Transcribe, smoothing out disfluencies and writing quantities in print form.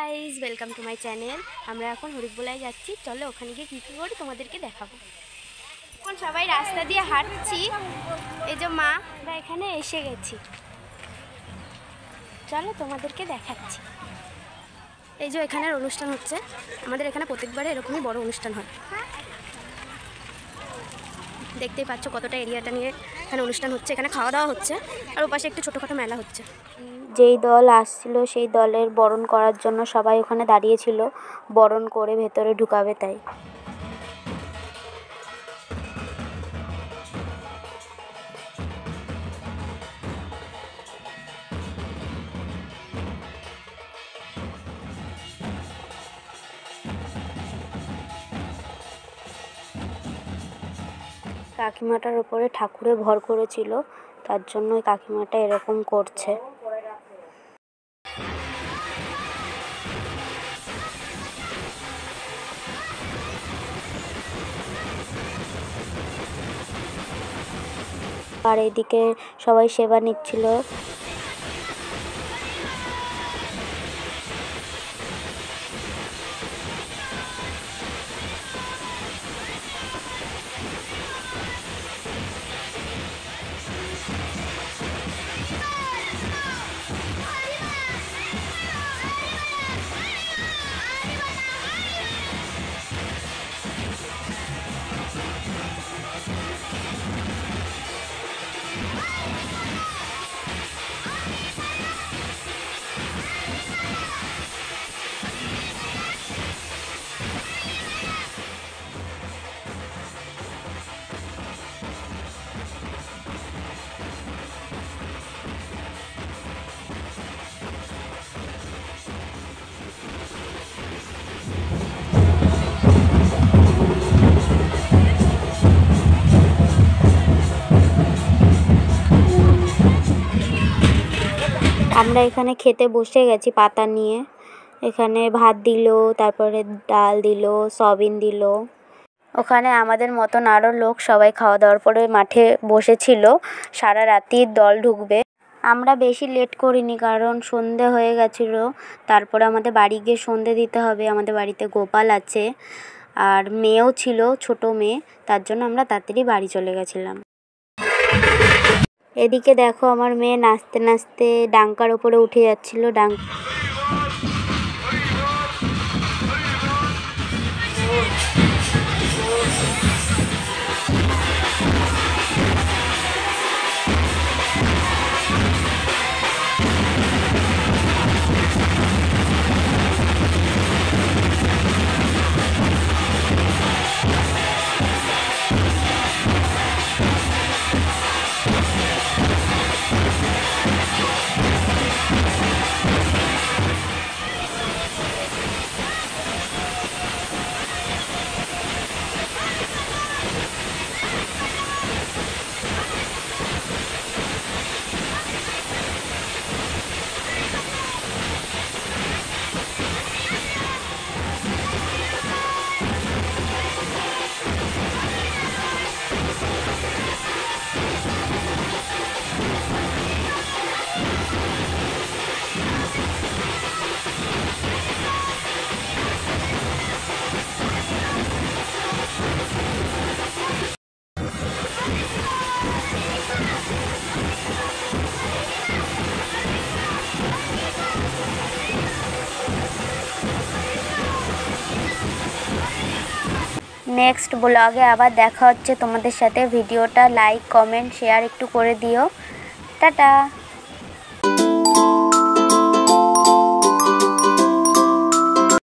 Guys welcome to my channel. আমরা এখন হরিকবোলায় যাচ্ছি, চলো ওখানে গিয়ে কী কী করি তোমাদেরকে দেখাবো। এখন সবাই রাস্তা দিয়ে হাঁটছি, এই যে মা আমরা এখানে এসে গেছি, চলো তোমাদেরকে দেখাচ্ছি। এই যে এখানের অনুষ্ঠান হচ্ছে, আমাদের এখানে প্রত্যেকবারে এরকমই বড় অনুষ্ঠান হয়। দেখতেই পাচ্ছ কতটা এরিয়াটা নিয়ে এখানে অনুষ্ঠান হচ্ছে, এখানে খাওয়া দাওয়া হচ্ছে আর ওপাশে একটু ছোটোখাটো মেলা হচ্ছে। যেই দল আসছিল সেই দলের বরণ করার জন্য সবাই ওখানে দাঁড়িয়েছিল, বরণ করে ভেতরে ঢুকাবে তাই। কাকিমাটার ওপরে ঠাকুরে ভর করেছিল, তার জন্য ওই কাকিমাটা এরকম করছে। আর এইদিকে সবাই সেবা নিচ্ছিল। আমরা এখানে খেতে বসে গেছি পাতা নিয়ে, এখানে ভাত দিল, তারপরে ডাল দিল, সয়াবিন দিল। ওখানে আমাদের মতন আরও লোক সবাই খাওয়া দাওয়ার পরে মাঠে বসেছিল, সারা রাতি দল ঢুকবে। আমরা বেশি লেট করিনি কারণ সন্ধে হয়ে গেছিলো, তারপরে আমাদের বাড়ি গিয়ে সন্ধে দিতে হবে। আমাদের বাড়িতে গোপাল আছে আর মেয়েও ছিল, ছোট মেয়ে, তার জন্য আমরা তাড়াতাড়ি বাড়ি চলে গেছিলাম। এদিকে দেখো আমার মেয়ে নাচতে নাচতে ডাঙ্কার ওপরে উঠে যাচ্ছিল। নেক্সট ব্লগে আবার দেখা হচ্ছে তোমাদের সাথে। ভিডিওটা লাইক কমেন্ট শেয়ার একটু করে দিও। টাটা।